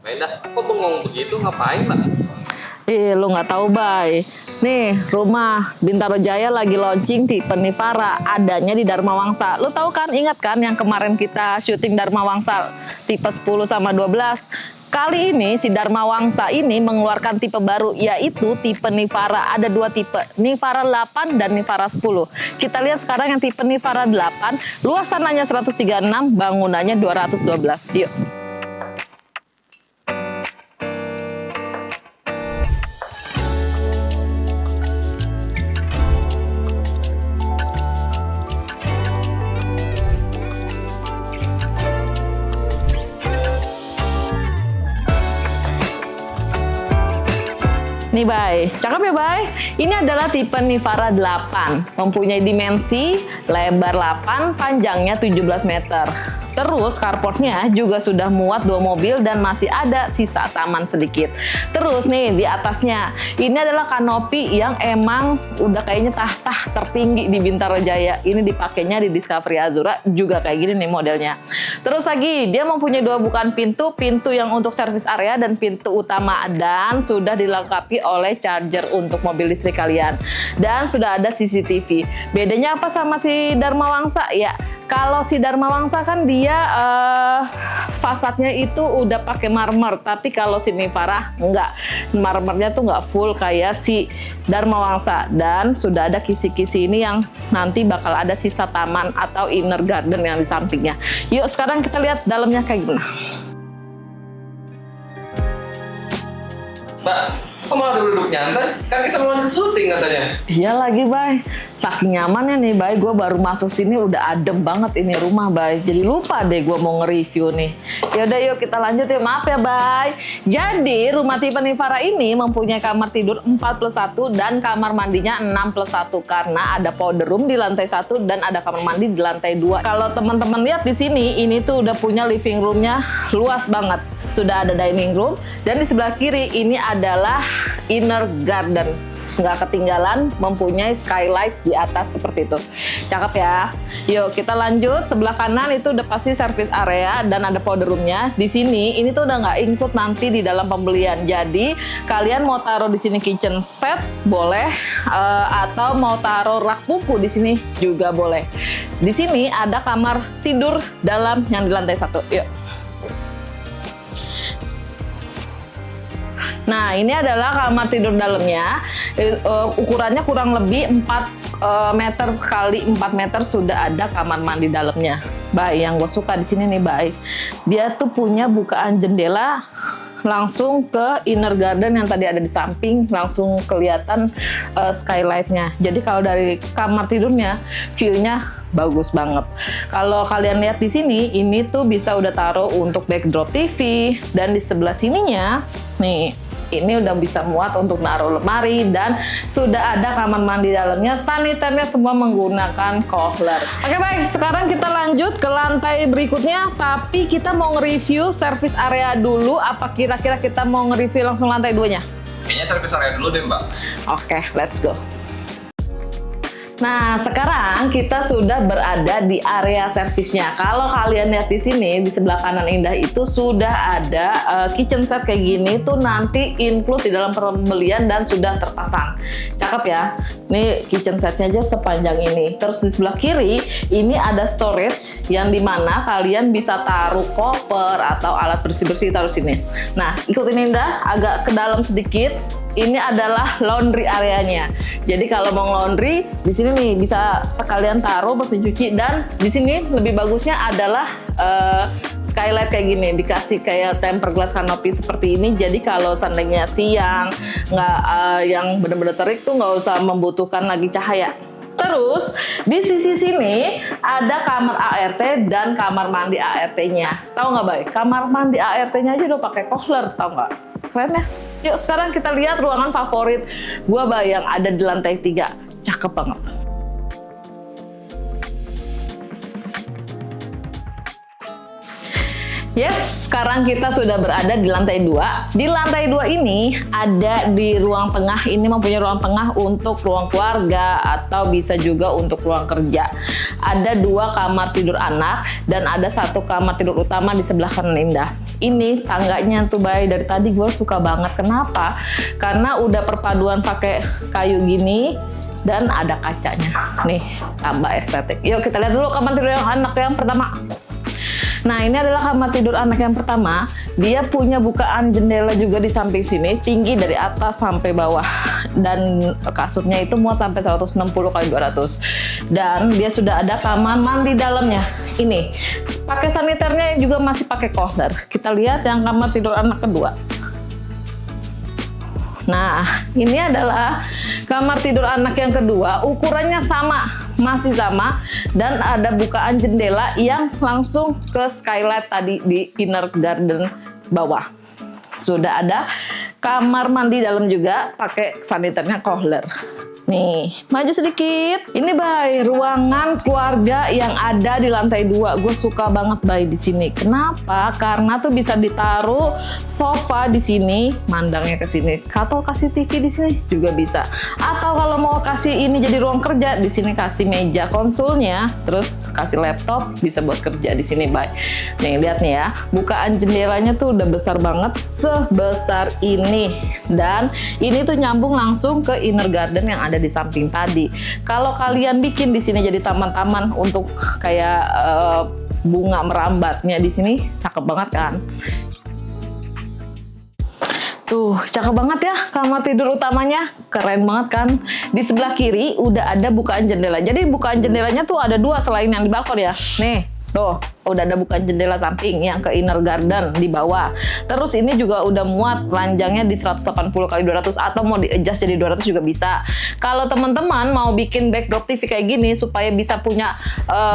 Main dah, kok bengong begitu ngapain Mbak? Lu nggak tahu, Bay. Nih, rumah Bintaro Jaya lagi launching tipe Nivara, adanya di Dharma Wangsa. Lu tahu kan, ingat kan yang kemarin kita syuting Dharma Wangsa tipe 10 sama 12? Kali ini si Dharma Wangsa ini mengeluarkan tipe baru, yaitu tipe Nivara. Ada dua tipe, Nivara 8 dan Nivara 10. Kita lihat sekarang yang tipe Nivara 8, luasannya 136, bangunannya 212. Yuk. Nih Bay, cakep ya Bay? Ini adalah tipe Nivara 8, mempunyai dimensi lebar 8, panjangnya 17 meter. Terus carportnya juga sudah muat 2 mobil dan masih ada sisa taman sedikit. Terus nih di atasnya, ini adalah kanopi yang emang udah kayaknya tahta tertinggi di Bintaro Jaya. Ini dipakainya di Discovery Azura juga kayak gini nih modelnya. Terus lagi dia mempunyai 2 bukaan pintu, pintu yang untuk servis area dan pintu utama, dan sudah dilengkapi oleh charger untuk mobil listrik kalian. Dan sudah ada CCTV. Bedanya apa sama si Dharma Wangsa? Ya, kalau si Dharma Wangsa kan dia fasadnya itu udah pakai marmer, tapi kalau si Nivara enggak, marmernya tuh nggak full kayak si Dharma Wangsa. Dan sudah ada kisi-kisi ini yang nanti bakal ada sisa taman atau inner garden yang di sampingnya. Yuk sekarang kita lihat dalamnya kayak gimana. Mbak, kok malah duduk nyantai? Kan kita mau lanjut syuting katanya. Iya lagi, Bay. Saking nyamannya nih, Bay. Gue baru masuk sini udah adem banget ini rumah, Bay. Jadi lupa deh gue mau nge-review nih. Yaudah yuk kita lanjut ya. Maaf ya, Bay. Jadi rumah tipe Nivara ini mempunyai kamar tidur 4+1 dan kamar mandinya 6+1 karena ada powder room di lantai 1 dan ada kamar mandi di lantai 2. Kalau teman-teman lihat di sini, ini tuh udah punya living roomnya luas banget. Sudah ada dining room dan di sebelah kiri ini adalah inner garden. Nggak ketinggalan, mempunyai skylight di atas seperti itu. Cakep ya. Yuk kita lanjut. Sebelah kanan itu udah pasti service area dan ada powder roomnya. Di sini ini tuh udah nggak include nanti di dalam pembelian. Jadi kalian mau taruh di sini kitchen set boleh, atau mau taruh rak buku di sini juga boleh. Di sini ada kamar tidur dalam yang di lantai 1. Yuk. Nah, ini adalah kamar tidur dalamnya. Ukurannya kurang lebih 4 meter kali 4 meter sudah ada kamar mandi dalamnya. Bay, yang gue suka di sini nih, Bay. Dia tuh punya bukaan jendela langsung ke inner garden yang tadi ada di samping, langsung kelihatan skylightnya. Jadi kalau dari kamar tidurnya, view-nya bagus banget. Kalau kalian lihat di sini, ini tuh bisa udah taruh untuk backdrop TV, dan di sebelah sininya, nih, ini udah bisa muat untuk naruh lemari dan sudah ada kamar mandi dalamnya. Saniternya semua menggunakan Kohler. Oke baik, sekarang kita lanjut ke lantai berikutnya, tapi kita mau nge-review service area dulu. Apa kira-kira kita mau nge-review langsung lantai 2-nya? Kayaknya service area dulu deh Mbak. Oke, let's go. Nah, sekarang kita sudah berada di area servisnya. Kalau kalian lihat di sini, di sebelah kanan indah itu sudah ada kitchen set kayak gini tuh nanti include di dalam pembelian dan sudah terpasang. Cakep ya. Ini kitchen setnya aja sepanjang ini. Terus di sebelah kiri, ini ada storage yang dimana kalian bisa taruh koper atau alat bersih-bersih taruh sini. Nah, ikutin Indah agak ke dalam sedikit. Ini adalah laundry areanya. Jadi kalau mau laundry di sini nih bisa kalian taruh mesin cuci, dan di sini lebih bagusnya adalah skylight kayak gini, dikasih kayak tempered glass canopy seperti ini. Jadi kalau seandainya siang nggak yang bener-bener terik tuh nggak usah membutuhkan lagi cahaya. Terus di sisi sini ada kamar ART dan kamar mandi ART-nya. Tahu nggak, Bay? Kamar mandi ART-nya aja udah pakai Kohler, tahu nggak? Keren ya? Yuk sekarang kita lihat ruangan favorit gua, Bay, yang ada di lantai 3. Cakep banget. Yes, sekarang kita sudah berada di lantai 2. Di lantai 2 ini ada di ruang tengah, ini mempunyai ruang tengah untuk ruang keluarga atau bisa juga untuk ruang kerja. Ada 2 kamar tidur anak dan ada 1 kamar tidur utama di sebelah kanan Indah. Ini tangganya tuh Bay, dari tadi gue suka banget. Kenapa? Karena udah perpaduan pakai kayu gini dan ada kacanya. Nih, tambah estetik. Yuk kita lihat dulu kamar tidur yang anak yang pertama. Nah, ini adalah kamar tidur anak yang pertama. Dia punya bukaan jendela juga di samping sini, tinggi dari atas sampai bawah. Dan kasurnya itu muat sampai 160 kali 200. Dan dia sudah ada kamar mandi dalamnya. Ini, pakai saniternya juga masih pakai kohler. Kita lihat yang kamar tidur anak kedua. Nah, ini adalah kamar tidur anak yang kedua, ukurannya sama, masih sama, dan ada bukaan jendela yang langsung ke skylight tadi di inner garden bawah. Sudah ada kamar mandi dalam juga, pakai saniternya kohler. Nih, maju sedikit. Ini Bay, ruangan keluarga yang ada di lantai 2. Gue suka banget Bay di sini. Kenapa? Karena tuh bisa ditaruh sofa di sini, mandangnya ke sini. Atau kasih TV di sini juga bisa. Atau kalau mau kasih ini jadi ruang kerja, di sini kasih meja konsulnya, terus kasih laptop, bisa buat kerja di sini Bay. Nih, lihat nih ya. Bukaan jendelanya tuh udah besar banget, sebesar ini. Dan ini tuh nyambung langsung ke inner garden yang ada di samping tadi. Kalau kalian bikin di sini jadi taman-taman untuk kayak bunga merambatnya di sini, cakep banget kan? Tuh, cakep banget ya kamar tidur utamanya. Keren banget kan? Di sebelah kiri udah ada bukaan jendela. Jadi bukaan jendelanya tuh ada 2 selain yang di balkon ya. Nih, tuh, udah ada bukaan jendela samping yang ke inner garden di bawah. Terus ini juga udah muat ranjangnya di 180 kali 200 atau mau di-adjust jadi 200 juga bisa. Kalau teman-teman mau bikin backdrop TV kayak gini supaya bisa punya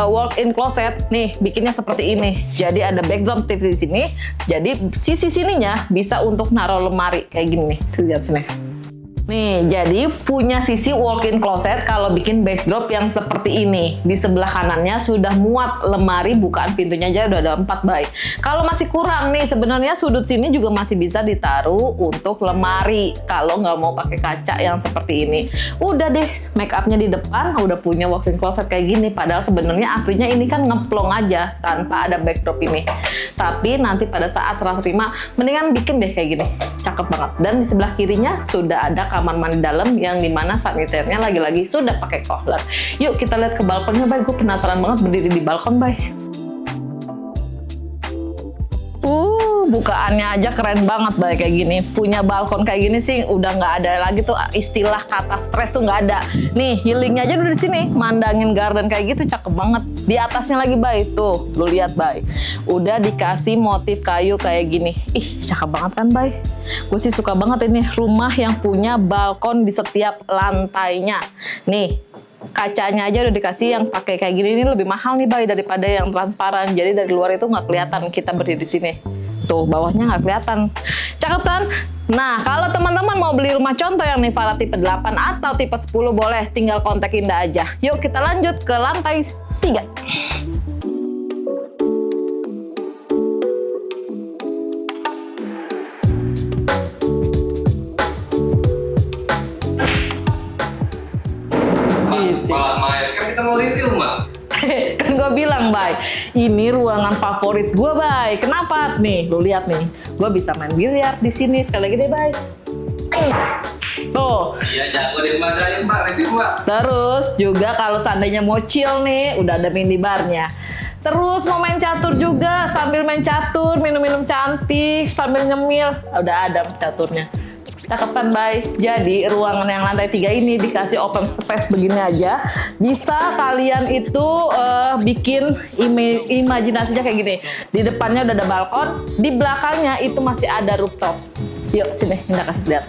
walk-in closet, nih bikinnya seperti ini. Jadi ada backdrop TV di sini. Jadi sisi sininya bisa untuk naruh lemari kayak gini nih. Lihat sini. Nih, jadi punya sisi walk-in closet kalau bikin backdrop yang seperti ini. Di sebelah kanannya sudah muat lemari, bukaan pintunya aja udah ada 4 Bay. Kalau masih kurang nih, sebenarnya sudut sini juga masih bisa ditaruh untuk lemari. Kalau nggak mau pakai kaca yang seperti ini. Udah deh, make upnya di depan, udah punya walk-in closet kayak gini. Padahal sebenarnya aslinya ini kan ngeplong aja, tanpa ada backdrop ini. Tapi nanti pada saat serah terima, mendingan bikin deh kayak gini. Cakep banget. Dan di sebelah kirinya sudah ada kamar mandi dalam yang dimana saniternya lagi-lagi sudah pakai kohler. Yuk kita lihat ke balkonnya Bay, gue penasaran banget berdiri di balkon Bay. Bukaannya aja keren banget Bay kayak gini. Punya balkon kayak gini sih udah nggak ada lagi tuh istilah kata stres tuh nggak ada. Nih healingnya aja udah di sini, mandangin garden kayak gitu cakep banget. Di atasnya lagi Bay, tuh lu lihat Bay, udah dikasih motif kayu kayak gini. Ih cakep banget kan Bay. Gue sih suka banget ini rumah yang punya balkon di setiap lantainya. Nih kacanya aja udah dikasih yang pakai kayak gini, ini lebih mahal nih Bay daripada yang transparan. Jadi dari luar itu nggak kelihatan kita berdiri di sini. Tuh bawahnya nggak kelihatan. Cakep kan? Nah kalau teman-teman mau beli rumah contoh yang Nivara tipe 8 atau tipe 10 boleh tinggal kontak Indah aja. Yuk kita lanjut ke lantai 3. Kan kita mau review, Mbak. Kan gue bilang, Bay, ini ruangan favorit gue, Bay. Kenapa? Nih, lu lihat nih. Gue bisa main biliar di sini. Sekali lagi deh, Bay. Tuh. Iya, jago deh, Mbak. Ayo, Mbak, review, Mbak. Terus juga kalau seandainya mau chill nih, udah ada minibarnya. Terus mau main catur juga, sambil main catur, minum-minum cantik, sambil nyemil, udah ada caturnya. Cakep kan, Bay? Jadi ruangan yang lantai 3 ini dikasih open space begini aja. Bisa kalian itu bikin imajinasinya kayak gini. Di depannya udah ada balkon, di belakangnya itu masih ada rooftop. Yuk sini, Indah kasih lihat.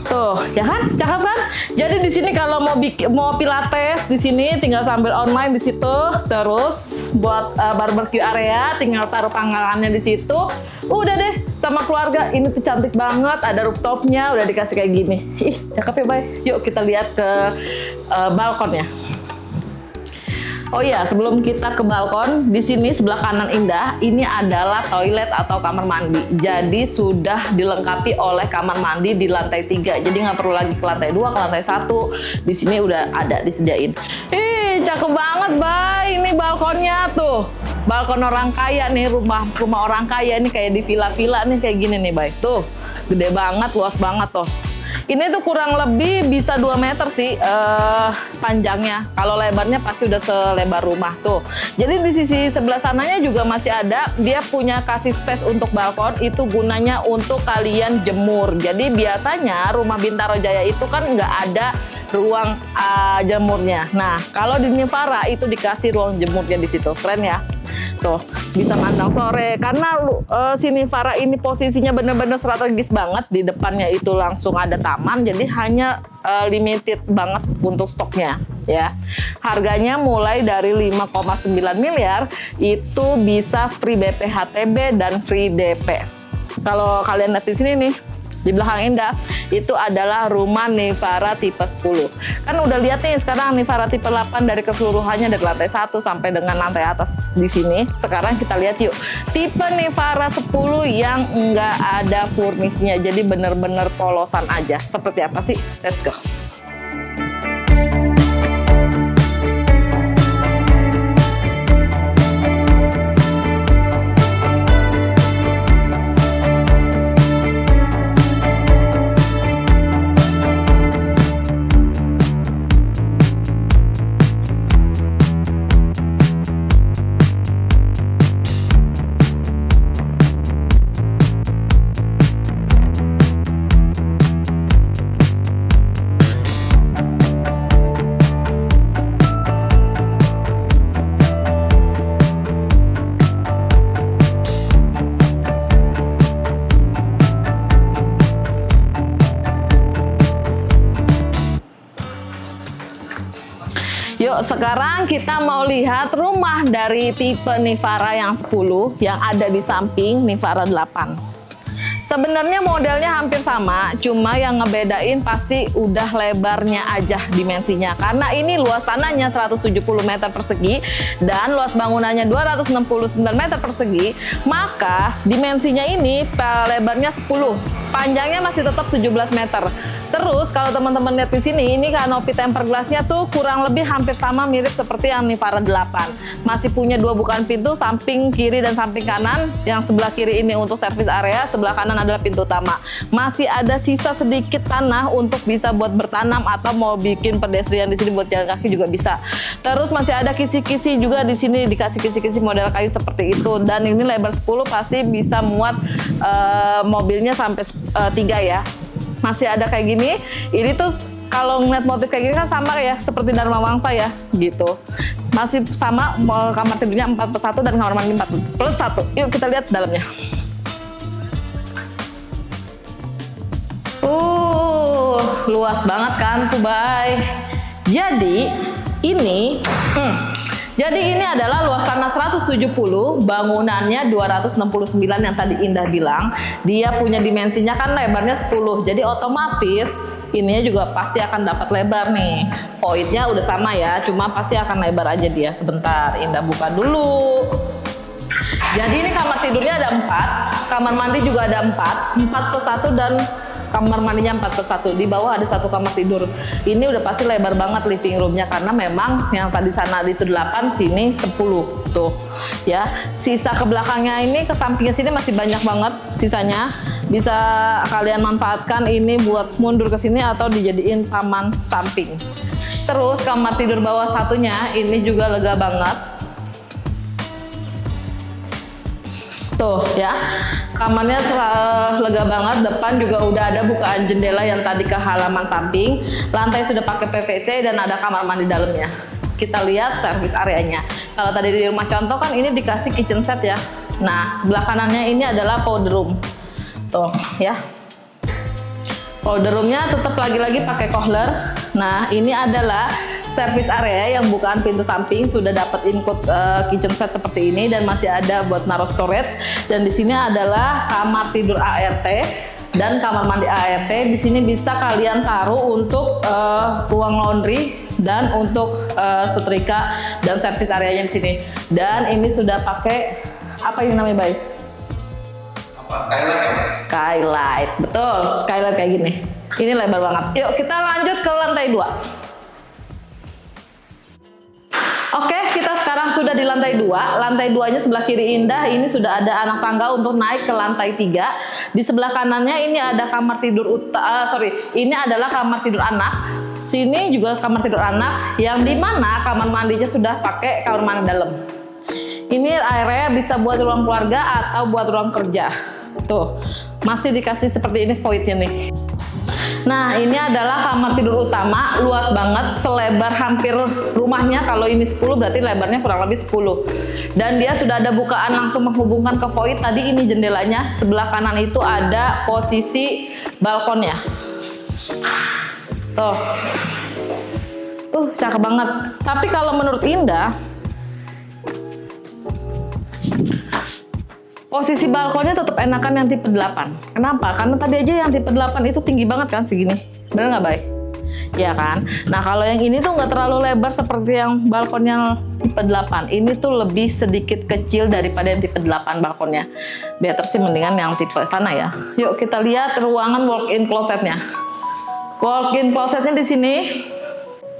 Tuh, ya kan? Cakep kan? Jadi di sini kalau mau pilates di sini tinggal sambil online di situ. Terus buat barbecue area tinggal taruh panggalannya di situ. Udah deh, sama keluarga. Ini tuh cantik banget, ada rooftopnya, udah dikasih kayak gini. Ih, cakep ya, Bay. Yuk kita lihat ke balkonnya. Oh iya, sebelum kita ke balkon, di sini sebelah kanan Indah, ini adalah toilet atau kamar mandi. Jadi sudah dilengkapi oleh kamar mandi di lantai 3. Jadi nggak perlu lagi ke lantai 2, ke lantai 1. Di sini udah ada disediain. Cakep banget, Bay. Ini balkonnya tuh. Balkon orang kaya nih, rumah orang kaya ini kayak di villa-villa nih kayak gini nih, Bay. Tuh, gede banget, luas banget tuh. Ini tuh kurang lebih bisa 2 meter sih panjangnya. Kalau lebarnya pasti udah selebar rumah tuh. Jadi di sisi sebelah sananya juga masih ada. Dia punya kasih space untuk balkon. Itu gunanya untuk kalian jemur. Jadi biasanya rumah Bintaro Jaya itu kan nggak ada ruang jemurnya. Nah, kalau di Nivara itu dikasih ruang jemurnya di situ. Keren ya? Tuh, bisa mandang sore. Karena si Nivara ini posisinya bener-bener strategis banget. Di depannya itu langsung ada taman. Jadi hanya limited banget untuk stoknya. Ya, harganya mulai dari 5,9 miliar itu bisa free BPHTB dan free DP. Kalau kalian lihat di sini nih, di belakang Indah, itu adalah rumah Nivara tipe 10. Kan udah lihat nih sekarang Nivara tipe 8 dari keseluruhannya dari lantai 1 sampai dengan lantai atas di sini. Sekarang kita lihat yuk, tipe Nivara 10 yang enggak ada furnishnya. Jadi bener-bener polosan aja. Seperti apa sih? Let's go. Yuk, sekarang kita mau lihat rumah dari tipe Nivara yang 10 yang ada di samping Nivara 8. Sebenarnya modelnya hampir sama, cuma yang ngebedain pasti udah lebarnya aja dimensinya. Karena ini luas tanahnya 170 meter persegi dan luas bangunannya 269 meter persegi, maka dimensinya ini lebarnya 10, panjangnya masih tetap 17 meter. Terus kalau teman-teman lihat di sini, ini kanopi tempered glassnya tuh kurang lebih hampir sama, mirip seperti yang Nivara 8. Masih punya 2 bukaan pintu, samping kiri dan samping kanan. Yang sebelah kiri ini untuk service area, sebelah kanan adalah pintu utama. Masih ada sisa sedikit tanah untuk bisa buat bertanam atau mau bikin pedestrian di sini buat jalan kaki juga bisa. Terus masih ada kisi-kisi juga di sini, dikasih kisi-kisi model kayu seperti itu. Dan ini lebar 10 pasti bisa muat mobilnya sampai 3 ya. Masih ada kayak gini, ini tuh kalau ngeliat motif kayak gini kan sama ya seperti Dharma Wangsa ya gitu. Masih sama, kamar tidurnya 4+1 dan kamar mandi 4+1. Yuk kita lihat dalamnya. Luas banget kan tuh, Bay. Jadi ini adalah luas tanah 170, bangunannya 269 yang tadi Indah bilang. Dia punya dimensinya kan lebarnya 10, jadi otomatis ininya juga pasti akan dapat lebar nih. Voidnya udah sama ya, cuma pasti akan lebar aja dia. Sebentar, Indah buka dulu. Jadi ini kamar tidurnya ada 4, kamar mandi juga ada 4+1 dan kamar mandinya 4+1. Di bawah ada 1 kamar tidur. Ini udah pasti lebar banget living roomnya karena memang yang tadi sana itu 8, sini 10 tuh ya. Sisa ke belakangnya ini, ke sampingnya sini masih banyak banget sisanya. Bisa kalian manfaatkan ini buat mundur ke sini atau dijadiin taman samping. Terus kamar tidur bawah satunya ini juga lega banget. Tuh ya. Kamarnya lega banget, depan juga udah ada bukaan jendela yang tadi ke halaman samping. Lantai sudah pakai PVC dan ada kamar mandi dalamnya. Kita lihat service areanya. Kalau tadi di rumah contoh kan ini dikasih kitchen set ya. Nah, sebelah kanannya ini adalah powder room. Tuh ya. Powder roomnya tetap lagi-lagi pakai kohler. Nah, ini adalah service area yang bukan pintu samping, sudah dapat include kitchen set seperti ini dan masih ada buat naruh storage. Dan di sini adalah kamar tidur ART dan kamar mandi ART. Di sini bisa kalian taruh untuk ruang laundry dan untuk setrika dan servis areanya di sini. Dan ini sudah pakai apa ini namanya, Bay? Apa skylight ya? Skylight, betul, skylight kayak gini. Ini lebar banget. Yuk kita lanjut ke lantai 2. Oke, kita sekarang sudah di lantai 2. Lantai 2-nya sebelah kiri Indah, ini sudah ada anak tangga untuk naik ke lantai 3. Di sebelah kanannya ini ada kamar tidur ini adalah kamar tidur anak. Sini juga kamar tidur anak, yang dimana kamar mandinya sudah pakai kamar mandi dalam. Ini area bisa buat ruang keluarga atau buat ruang kerja. Tuh, masih dikasih seperti ini voidnya nih. Nah, ini adalah kamar tidur utama, luas banget, selebar hampir rumahnya. Kalau ini 10 berarti lebarnya kurang lebih 10. Dan dia sudah ada bukaan langsung menghubungkan ke void. Tadi ini jendelanya, sebelah kanan itu ada posisi balkonnya. Tuh. Cakep banget. Tapi kalau menurut Indah, posisi balkonnya tetap enakan yang tipe 8. Kenapa? Karena tadi aja yang tipe 8 itu tinggi banget kan segini. Bener nggak, Bay? Iya kan? Nah, kalau yang ini tuh nggak terlalu lebar seperti yang balkonnya tipe 8. Ini tuh lebih sedikit kecil daripada yang tipe 8 balkonnya. Better sih mendingan yang tipe sana ya. Yuk kita lihat ruangan walk-in closetnya. Walk-in closetnya di sini.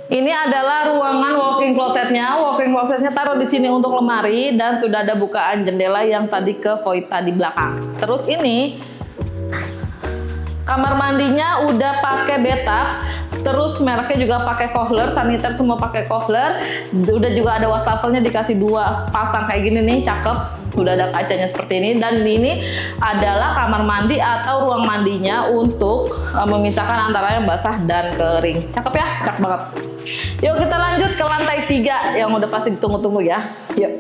Ini adalah ruangan walk-in closetnya. Walk-in closetnya taruh di sini untuk lemari dan sudah ada bukaan jendela yang tadi ke void tadi belakang. Terus ini kamar mandinya udah pakai bathtub, terus mereknya juga pakai Kohler, saniter semua pakai Kohler. Udah juga ada wastafelnya dikasih 2 pasang kayak gini nih, cakep. Udah ada kacanya seperti ini, dan ini adalah kamar mandi atau ruang mandinya untuk memisahkan antara yang basah dan kering. Cakep ya? Cakep banget. Yuk kita lanjut ke lantai 3 yang udah pasti ditunggu-tunggu ya. Yuk.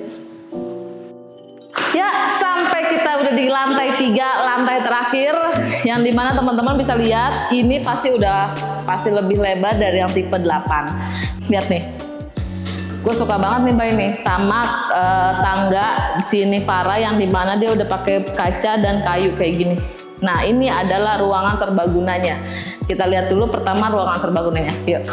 Ya, sampai kita udah di lantai 3, lantai terakhir, yang dimana teman-teman bisa lihat ini pasti lebih lebar dari yang tipe 8. Lihat nih. Gue suka banget nih, Bay, nih sama tangga sini Farah yang dimana dia udah pakai kaca dan kayu kayak gini. Nah, ini adalah ruangan serbagunanya. Kita lihat dulu pertama ruangan serbagunanya. Yuk.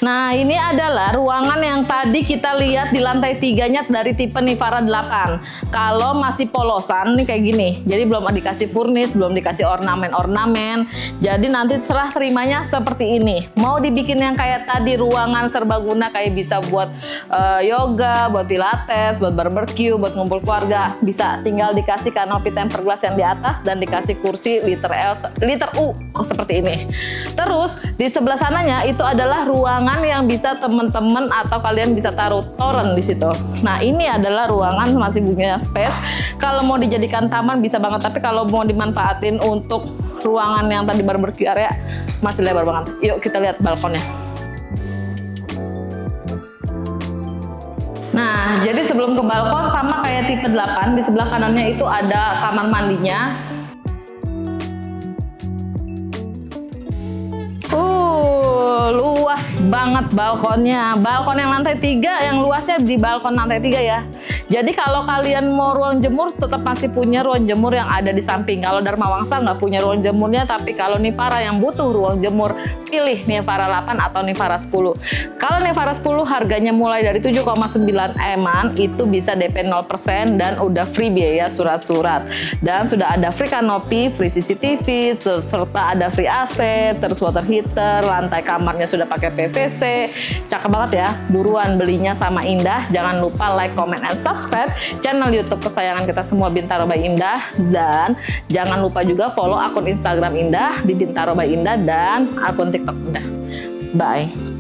Nah, ini adalah ruangan yang tadi kita lihat di lantai 3-nya dari tipe Nivara 8. Kalau masih polosan nih kayak gini. Jadi belum dikasih furnish, belum dikasih ornamen-ornamen. Jadi nanti serah terimanya seperti ini. Mau dibikin yang kayak tadi ruangan serbaguna kayak bisa buat yoga, buat pilates, buat barbecue, buat ngumpul keluarga. Bisa tinggal dikasih kanopi tempered glass yang di atas dan dikasih kursi liter U seperti ini. Terus di sebelah sananya itu adalah ruangan yang bisa teman-teman atau kalian bisa taruh toren di situ. Nah, ini adalah ruangan masih punya space. Kalau mau dijadikan taman bisa banget, tapi kalau mau dimanfaatin untuk ruangan yang tadi barbecue area masih lebar banget. Yuk kita lihat balkonnya. Nah, jadi sebelum ke balkon sama kayak tipe 8, di sebelah kanannya itu ada kamar mandinya. Luas banget balkonnya. Balkon yang lantai 3, yang luasnya di balkon lantai 3 ya. Jadi kalau kalian mau ruang jemur tetap masih punya ruang jemur yang ada di samping. Kalau Dharma Wangsa nggak punya ruang jemurnya, tapi kalau Nivara yang butuh ruang jemur, pilih Nivara 8 atau Nivara 10. Kalau Nivara 10 harganya mulai dari 7,9 M-an, itu bisa DP 0% dan udah free biaya surat-surat. Dan sudah ada free kanopi, free CCTV, serta ada free AC, terus water heater, lantai kamarnya sudah pakai PVC. Cakep banget ya. Buruan belinya sama Indah. Jangan lupa like, comment, and subscribe channel YouTube kesayangan kita semua, Bintaro by Indah. Dan jangan lupa juga follow akun Instagram Indah di Bintaro by Indah dan akun TikTok Indah. Bye.